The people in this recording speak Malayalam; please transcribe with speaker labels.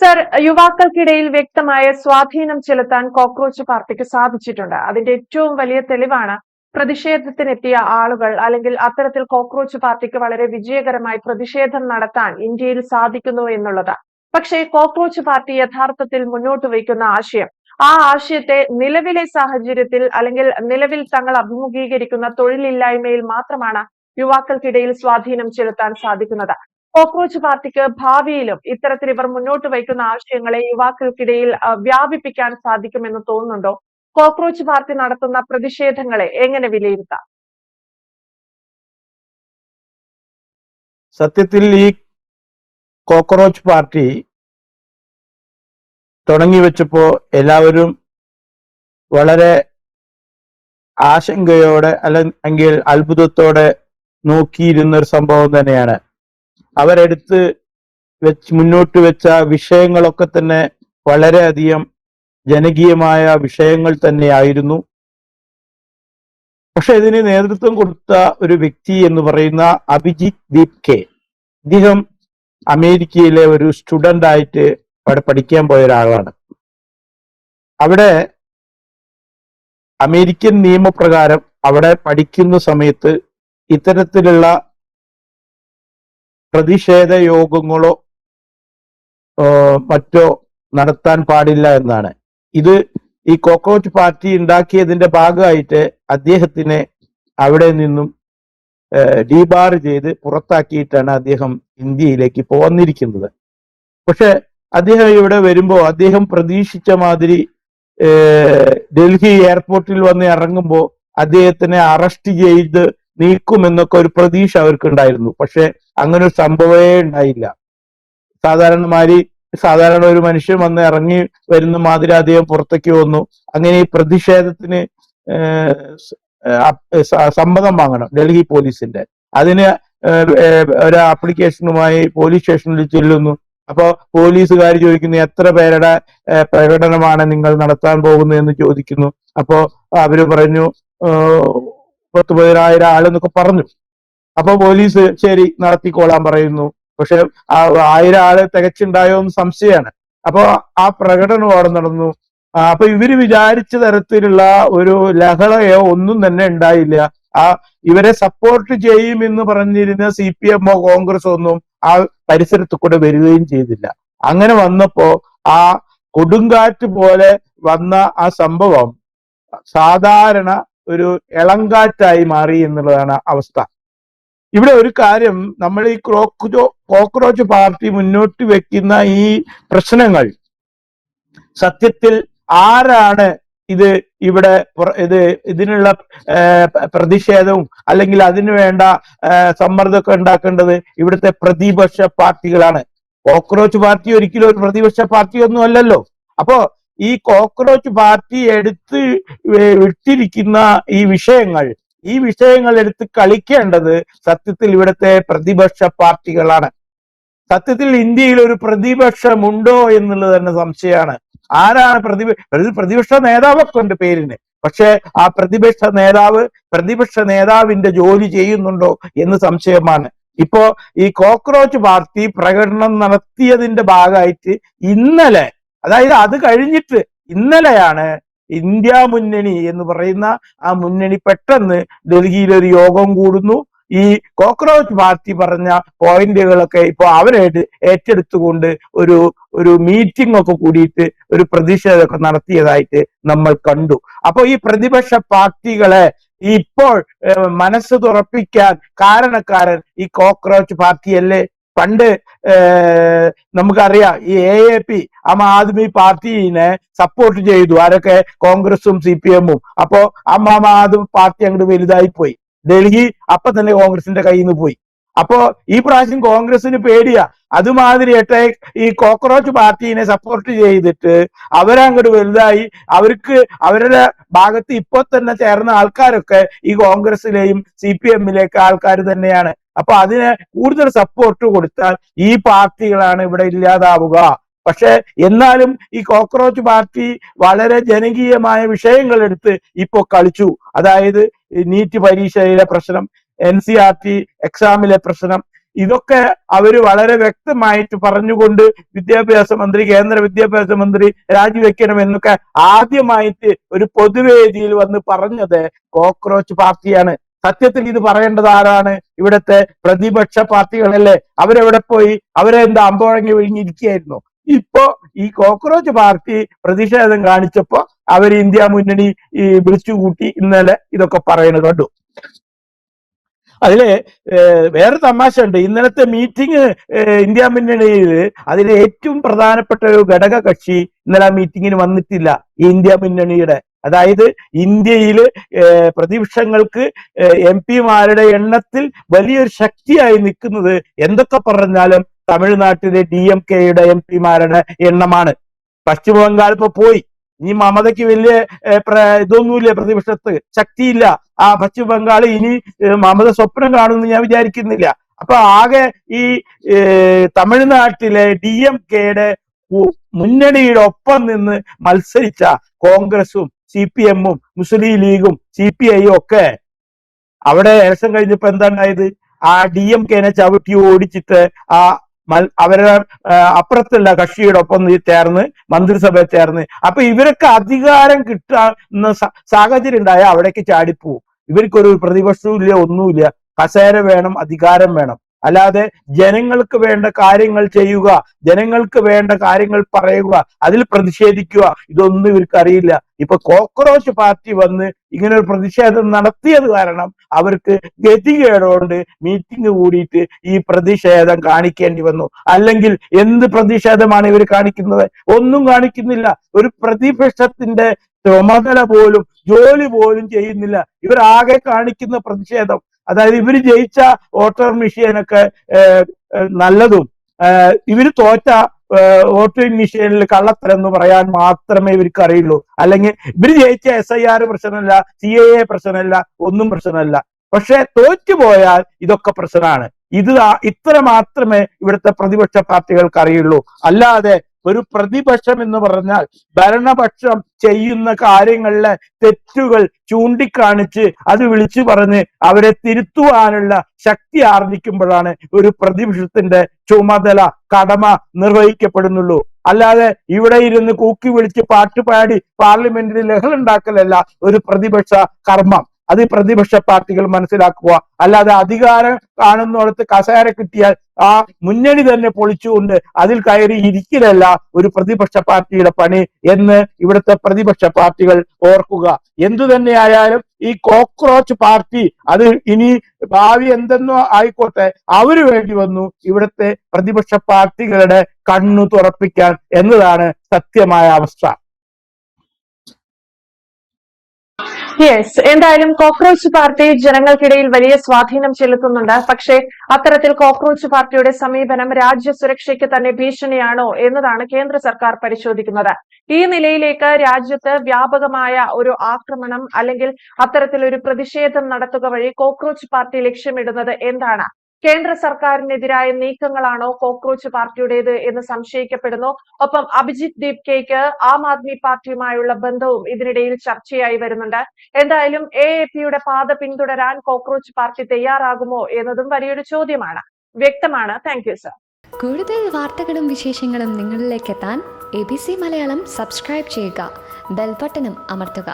Speaker 1: സർ, യുവാക്കൾക്കിടയിൽ വ്യക്തമായ സ്വാധീനം ചെലുത്താൻ കോക്രോച്ച് പാർട്ടിക്ക് സാധിച്ചിട്ടുണ്ട്. അതിന്റെ ഏറ്റവും വലിയ തെളിവാണ് പ്രതിഷേധത്തിനെത്തിയ ആളുകൾ, അല്ലെങ്കിൽ അത്തരത്തിൽ കോക്രോച്ച് പാർട്ടിക്ക് വളരെ വിജയകരമായി പ്രതിഷേധം നടത്താൻ ഇന്ത്യയിൽ സാധിക്കുന്നു എന്നുള്ളത്. പക്ഷേ കോക്രോച്ച് പാർട്ടി യഥാർത്ഥത്തിൽ മുന്നോട്ട് വയ്ക്കുന്ന ആശയം, ആ ആശയത്തെ നിലവിലെ സാഹചര്യത്തിൽ അല്ലെങ്കിൽ നിലവിൽ തങ്ങൾ അഭിമുഖീകരിക്കുന്ന തൊഴിലില്ലായ്മയിൽ മാത്രമാണ് യുവാക്കൾക്കിടയിൽ സ്വാധീനം ചെലുത്താൻ സാധിക്കുന്നത്. കോക്രോച്ച് പാർട്ടിക്ക് ഭാവിയിലും ഇത്തരത്തിൽ ഇവർ മുന്നോട്ട് വയ്ക്കുന്ന ആശയങ്ങളെ യുവാക്കൾക്കിടയിൽ വ്യാപിപ്പിക്കാൻ സാധിക്കുമെന്ന് തോന്നുന്നുണ്ടോ? കോക്രോച്ച് പാർട്ടി നടത്തുന്ന പ്രതിഷേധങ്ങളെ എങ്ങനെ വിലയിരുത്താം?
Speaker 2: സത്യത്തിൽ ഈ കോക്രോച്ച് പാർട്ടി തുടങ്ങി വെച്ചപ്പോ എല്ലാവരും വളരെ ആശങ്കയോടെ അല്ലെങ്കിൽ അത്ഭുതത്തോടെ നോക്കിയിരുന്ന ഒരു സംഭവം തന്നെയാണ്. അവരെടുത്ത് മുന്നോട്ട് വെച്ച വിഷയങ്ങളൊക്കെ തന്നെ വളരെയധികം ജനകീയമായ വിഷയങ്ങൾ തന്നെയായിരുന്നു. പക്ഷെ ഇതിന് നേതൃത്വം കൊടുത്ത ഒരു വ്യക്തി എന്ന് പറയുന്ന അഭിജിത് ദീപ് കെ, അദ്ദേഹം അമേരിക്കയിലെ ഒരു സ്റ്റുഡന്റ് ആയിട്ട് അവിടെ പഠിക്കാൻ പോയ ഒരാളാണ്. അവിടെ അമേരിക്കൻ നിയമപ്രകാരം അവിടെ പഠിക്കുന്ന സമയത്ത് ഇത്തരത്തിലുള്ള പ്രതിഷേധ യോഗങ്ങളോ മറ്റോ നടത്താൻ പാടില്ല എന്നാണ്. ഇത് ഈ കോക്രോച്ച് പാർട്ടി ഉണ്ടാക്കിയതിന്റെ ഭാഗമായിട്ട് അദ്ദേഹത്തിനെ അവിടെ നിന്നും ഡീബാർ ചെയ്ത് പുറത്താക്കിയിട്ടാണ് അദ്ദേഹം ഇന്ത്യയിലേക്ക് പോന്നിരിക്കുന്നത്. പക്ഷെ അദ്ദേഹം ഇവിടെ വരുമ്പോൾ അദ്ദേഹം പ്രതീക്ഷിച്ച മാതിരി ഡൽഹി എയർപോർട്ടിൽ വന്ന് ഇറങ്ങുമ്പോൾ അദ്ദേഹത്തിനെ അറസ്റ്റ് ചെയ്ത് നീക്കുമെന്നൊക്കെ ഒരു പ്രതീക്ഷ അവർക്കുണ്ടായിരുന്നു. പക്ഷെ അങ്ങനെ ഒരു സംഭവമേ ഉണ്ടായില്ല. സാധാരണ ഒരു മനുഷ്യൻ വന്ന് ഇറങ്ങി വരുന്ന മാതിരി അദ്ദേഹം പുറത്തേക്ക് വന്നു. അങ്ങനെ ഈ പ്രതിഷേധത്തിന് സമ്മതം വാങ്ങണം ഡൽഹി പോലീസിന്റെ. അതിന് ഒരു ആപ്ലിക്കേഷനുമായി പോലീസ് സ്റ്റേഷനിൽ ചെല്ലുന്നു. അപ്പോ പോലീസുകാർ ചോദിക്കുന്നു, എത്ര പേരുടെ പ്രകടനമാണ് നിങ്ങൾ നടത്താൻ പോകുന്നത് എന്ന് ചോദിക്കുന്നു. അപ്പോ അവര് പറഞ്ഞു 10,000 ആളെന്നൊക്കെ പറഞ്ഞു. അപ്പൊ പോലീസ് ശരി നടത്തിക്കോളാൻ പറയുന്നു. പക്ഷെ 1000 ആള് തികച്ചുണ്ടായോ എന്ന് സംശയമാണ്. അപ്പൊ ആ പ്രകടനം അവിടെ നടന്നു. അപ്പൊ ഇവര് വിചാരിച്ച തരത്തിലുള്ള ഒരു ലഹളയോ ഒന്നും തന്നെ ഉണ്ടായില്ല. ഇവരെ സപ്പോർട്ട് ചെയ്യുമെന്ന് പറഞ്ഞിരുന്ന CPM കോൺഗ്രസ് ഒന്നും ആ പരിസരത്ത് കൂടെ വരികയും ചെയ്തില്ല. അങ്ങനെ വന്നപ്പോ ആ കൊടുങ്കാറ്റ് പോലെ വന്ന ആ സംഭവം സാധാരണ ഒരു ഇളങ്കാറ്റായി മാറി എന്നുള്ളതാണ് അവസ്ഥ. ഇവിടെ ഒരു കാര്യം, നമ്മൾ ഈ കോക്രോച്ച് പാർട്ടി മുന്നോട്ട് വെക്കുന്ന ഈ പ്രശ്നങ്ങൾ സത്യത്തിൽ ആരാണ് ഇതിനുള്ള പ്രതിഷേധവും അല്ലെങ്കിൽ അതിനു വേണ്ട സമ്മർദ്ദമൊക്കെ ഉണ്ടാക്കേണ്ടത്? ഇവിടുത്തെ പ്രതിപക്ഷ പാർട്ടികളാണ്. കോക്രോച്ച് പാർട്ടി ഒരിക്കലും ഒരു പ്രതിപക്ഷ പാർട്ടി ഒന്നും അല്ലല്ലോ. അപ്പോ ഈ കോക്രോച്ച് പാർട്ടി എടുത്ത് വിട്ടിരിക്കുന്ന ഈ വിഷയങ്ങൾ എടുത്ത് കളിക്കേണ്ടത് സത്യത്തിൽ ഇവിടുത്തെ പ്രതിപക്ഷ പാർട്ടികളാണ്. സത്യത്തിൽ ഇന്ത്യയിൽ ഒരു പ്രതിപക്ഷമുണ്ടോ എന്നുള്ളത് തന്നെ സംശയമാണ്. ആരാണ് പ്രതിപക്ഷ നേതാവൊക്കെ ഉണ്ട് പേരിന്, പക്ഷെ ആ പ്രതിപക്ഷ നേതാവിന്റെ ജോലി ചെയ്യുന്നുണ്ടോ എന്ന് സംശയമാണ്. ഇപ്പോ ഈ കോക്രോച്ച് പാർട്ടി പ്രകടനം നടത്തിയതിന്റെ ഭാഗമായിട്ട് ഇന്നലെ, അതായത് അത് കഴിഞ്ഞിട്ട് ഇന്നലെയാണ് ഇന്ത്യ മുന്നണി എന്ന് പറയുന്ന ആ മുന്നണി പെട്ടെന്ന് ഡൽഹിയിൽ ഒരു യോഗം കൂടുന്നു. ഈ കോക്രോച്ച് പാർട്ടി പറഞ്ഞ പോയിന്റുകളൊക്കെ ഇപ്പൊ അവരായിട്ട് ഏറ്റെടുത്തുകൊണ്ട് ഒരു മീറ്റിംഗ് ഒക്കെ കൂടിയിട്ട് ഒരു പ്രതിഷേധമൊക്കെ നടത്തിയതായിട്ട് നമ്മൾ കണ്ടു. അപ്പൊ ഈ പ്രതിപക്ഷ പാർട്ടികളെ ഇപ്പോൾ മനസ്സ് തുറപ്പിക്കാൻ കാരണക്കാരൻ ഈ കോക്രോച്ച് പാർട്ടിയല്ലേ? പണ്ട് നമുക്കറിയാം, ഈ AAP ആം ആദ്മി പാർട്ടിനെ സപ്പോർട്ട് ചെയ്തു ആരൊക്കെ? കോൺഗ്രസും CPM. അപ്പോ ആം ആദ്മി പാർട്ടി അങ്ങോട്ട് വലുതായി പോയി. ഡൽഹി അപ്പൊ തന്നെ കോൺഗ്രസിന്റെ കയ്യിൽ നിന്ന് പോയി. അപ്പോ ഈ പ്രാവശ്യം കോൺഗ്രസിന് പേടിയാ. അതുമാതിരിയായിട്ട് ഈ കോക്രോച്ച് പാർട്ടീനെ സപ്പോർട്ട് ചെയ്തിട്ട് അവരങ്ങോട്ട് വലുതായി. അവരുടെ ഭാഗത്ത് ഇപ്പൊ തന്നെ ചേർന്ന ആൾക്കാരൊക്കെ ഈ കോൺഗ്രസിലെയും CPM-ലേക്ക് ആൾക്കാർ തന്നെയാണ്. അപ്പൊ അതിന് കൂടുതൽ സപ്പോർട്ട് കൊടുത്താൽ ഈ പാർട്ടികളാണ് ഇവിടെ ഇല്ലാതാവുക. പക്ഷെ എന്നാലും ഈ കോക്രോച്ച് പാർട്ടി വളരെ ജനകീയമായ വിഷയങ്ങൾ എടുത്ത് ഇപ്പൊ കളിച്ചു. അതായത് നീറ്റ് പരീക്ഷയിലെ പ്രശ്നം, NCERT എക്സാമിലെ പ്രശ്നം, ഇതൊക്കെ അവര് വളരെ വ്യക്തമായിട്ട് പറഞ്ഞുകൊണ്ട് കേന്ദ്ര വിദ്യാഭ്യാസ മന്ത്രി രാജിവെക്കണം എന്നൊക്കെ ആദ്യമായിട്ട് ഒരു പൊതുവേദിയിൽ വന്ന് പറഞ്ഞത് കോക്രോച്ച് പാർട്ടിയാണ്. സത്യത്തിൽ ഇത് പറയേണ്ടത് ആരാണ്? ഇവിടുത്തെ പ്രതിപക്ഷ പാർട്ടികളല്ലേ. അവരെവിടെ പോയി? അവരെ എന്താ അമ്പോഴങ്ങി വിഴിഞ്ഞിരിക്കുകയായിരുന്നു. ഇപ്പോ ഈ കോക്രോച്ച് പാർട്ടി പ്രതിഷേധം കാണിച്ചപ്പോ അവർ ഇന്ത്യ മുന്നണി വിളിച്ചുകൂട്ടി ഇന്നലെ ഇതൊക്കെ പറയുന്നത് കണ്ടു. അതില് വേറെ തമാശ ഉണ്ട്. ഇന്നലത്തെ മീറ്റിംഗ് ഇന്ത്യ മുന്നണിയിൽ അതിലെ ഏറ്റവും പ്രധാനപ്പെട്ട ഒരു ഘടക കക്ഷി ഇന്നലെ ആ മീറ്റിങ്ങിന് വന്നിട്ടില്ല. ഈ ഇന്ത്യ മുന്നണിയുടെ, അതായത് ഇന്ത്യയിൽ പ്രതിപക്ഷങ്ങൾക്ക് MP-മാരുടെ എണ്ണത്തിൽ വലിയൊരു ശക്തിയായി നിൽക്കുന്നത് എന്തൊക്കെ പറഞ്ഞാലും തമിഴ്നാട്ടിലെ DMK-യുടെ MP-മാരുടെ എണ്ണമാണ്. പശ്ചിമ ബംഗാൾ ഇപ്പൊ പോയി. ഇനി മമതയ്ക്ക് വലിയ ഇതൊന്നുമില്ല, പ്രതിപക്ഷത്ത് ശക്തിയില്ല. ആ പശ്ചിമ ബംഗാൾ ഇനി മമത സ്വപ്നം കാണുമെന്ന് ഞാൻ വിചാരിക്കുന്നില്ല. അപ്പൊ ആകെ ഈ തമിഴ്നാട്ടിലെ DMK-യുടെ മുന്നണിയുടെ ഒപ്പം നിന്ന് മത്സരിച്ച കോൺഗ്രസും CPM-ഉം മുസ്ലിം ലീഗും CPI-യും ഒക്കെ അവിടെ ഇലക്ഷൻ കഴിഞ്ഞപ്പോ എന്താ ഉണ്ടായത്? ആ DMK-നെ ചവിട്ടി ഓടിച്ചിട്ട് അവരുടെ അപ്പുറത്തുള്ള കക്ഷിയുടെ ഒപ്പം ചേർന്ന് മന്ത്രിസഭയിൽ ചേർന്ന്, അപ്പൊ ഇവരൊക്കെ അധികാരം കിട്ടുന്ന സാഹചര്യം ഉണ്ടായ അവിടേക്ക് ചാടിപ്പോവും. ഇവർക്കൊരു പ്രതിപക്ഷവും ഇല്ല, ഒന്നുമില്ല. കസേര വേണം, അധികാരം വേണം. അല്ലാതെ ജനങ്ങൾക്ക് വേണ്ട കാര്യങ്ങൾ ചെയ്യുക, ജനങ്ങൾക്ക് വേണ്ട കാര്യങ്ങൾ പറയുക, അതിൽ പ്രതിഷേധിക്കുക, ഇതൊന്നും ഇവർക്ക് അറിയില്ല. ഇപ്പൊ കോക്രോച്ച് പാർട്ടി വന്ന് ഇങ്ങനെ ഒരു പ്രതിഷേധം നടത്തിയത് കാരണം അവർക്ക് ഗതികേടുകൊണ്ട് മീറ്റിംഗ് കൂടിയിട്ട് ഈ പ്രതിഷേധം കാണിക്കേണ്ടി വന്നു. അല്ലെങ്കിൽ എന്ത് പ്രതിഷേധമാണ് ഇവർ കാണിക്കുന്നത്? ഒന്നും കാണിക്കുന്നില്ല. ഒരു പ്രതിപക്ഷത്തിന്റെ ചുമതല പോലും, ജോലി പോലും ചെയ്യുന്നില്ല. ഇവർ ആകെ കാണിക്കുന്ന പ്രതിഷേധം, അതായത് ഇവര് ജയിച്ച വോട്ടർ മെഷീനൊക്കെ നല്ലതും ഇവര് തോറ്റ വോട്ടിംഗ് മെഷീനിൽ കള്ളത്തരം എന്ന് പറയാൻ മാത്രമേ ഇവർക്ക് അറിയുള്ളൂ. അല്ലെങ്കിൽ ഇവര് ജയിച്ച SIR പ്രശ്നമല്ല, CAA പ്രശ്നമല്ല, ഒന്നും പ്രശ്നമല്ല. പക്ഷെ തോറ്റുപോയാൽ ഇതൊക്കെ പ്രശ്നമാണ്. ഇത്ര മാത്രമേ ഇവിടുത്തെ പ്രതിപക്ഷ പാർട്ടികൾക്ക് അറിയുള്ളൂ. അല്ലാതെ ഒരു പ്രതിപക്ഷം എന്ന് പറഞ്ഞാൽ ഭരണപക്ഷം ചെയ്യുന്ന കാര്യങ്ങളിലെ തെറ്റുകൾ ചൂണ്ടിക്കാണിച്ച് അത് വിളിച്ചു പറഞ്ഞ് അവരെ തിരുത്തുവാനുള്ള ശക്തി ആർജിക്കുമ്പോഴാണ് ഒരു പ്രതിപക്ഷത്തിന്റെ ചുമതല, കടമ നിർവഹിക്കപ്പെടുന്നുള്ളൂ. അല്ലാതെ ഇവിടെ ഇരുന്ന് കൂക്കി വിളിച്ച് പാട്ടുപാടി പാർലമെന്റിൽ ലഹളുണ്ടാക്കലല്ല ഒരു പ്രതിപക്ഷ കർമ്മം. അത് പ്രതിപക്ഷ പാർട്ടികൾ മനസ്സിലാക്കുക. അല്ലാതെ അധികാരം കാണുന്നിടത്ത് കസേര കിട്ടിയാൽ ആ മുന്നണി തന്നെ പൊളിച്ചുകൊണ്ട് അതിൽ കയറി ഇരിക്കലല്ല ഒരു പ്രതിപക്ഷ പാർട്ടിയുടെ പണി എന്ന് ഇവിടുത്തെ പ്രതിപക്ഷ പാർട്ടികൾ ഓർക്കുക. എന്തു തന്നെയായാലും ഈ കോക്രോച്ച് പാർട്ടി അത് ഇനി ഭാവി എന്തെന്നോ ആയിക്കോട്ടെ, അവര് വേണ്ടി വന്നു ഇവിടുത്തെ പ്രതിപക്ഷ പാർട്ടികളുടെ കണ്ണു തുറപ്പിക്കാൻ എന്നതാണ് സത്യമായ അവസ്ഥ.
Speaker 1: യെസ്, എന്തായാലും കോക്രോച്ച് പാർട്ടി ജനങ്ങൾക്കിടയിൽ വലിയ സ്വാധീനം ചെലുത്തുന്നുണ്ട്. പക്ഷേ അത്തരത്തിൽ കോക്രോച്ച് പാർട്ടിയുടെ സമീപനം രാജ്യ സുരക്ഷയ്ക്ക് തന്നെ ഭീഷണിയാണോ എന്നതാണ് കേന്ദ്ര സർക്കാർ പരിശോധിക്കുന്നത്. ഈ നിലയിലേക്ക് രാജ്യത്ത് വ്യാപകമായ ഒരു ആക്രമണം അല്ലെങ്കിൽ അത്തരത്തിലൊരു പ്രതിഷേധം നടത്തുക വഴി കോക്രോച്ച് പാർട്ടി ലക്ഷ്യമിടുന്നത് എന്താണ്? കേന്ദ്ര സർക്കാരിനെതിരായ നീക്കങ്ങളാണോ കോക്രോച്ച് പാർട്ടിയുടേത് എന്ന് സംശയിക്കപ്പെടുന്നു. ഒപ്പം അഭിജിത് ദീപ്കയ്ക്ക് ആം ആദ്മി പാർട്ടിയുമായുള്ള ബന്ധവും ഇതിനിടയിൽ ചർച്ചയായി വരുന്നുണ്ട്. എന്തായാലും AAP-യുടെ പാത പിന്തുടരാൻ കോക്രോച്ച് പാർട്ടി തയ്യാറാകുമോ എന്നതും വലിയൊരു ചോദ്യമാണ്. വ്യക്തമാണ്. Thank you sir.
Speaker 3: കൂടുതൽ വാർത്തകളും വിശേഷങ്ങളും നിങ്ങളിലേക്ക് എത്താൻ ABC മലയാളം സബ്സ്ക്രൈബ് ചെയ്യുക, ബെൽ ബട്ടണും അമർത്തുക.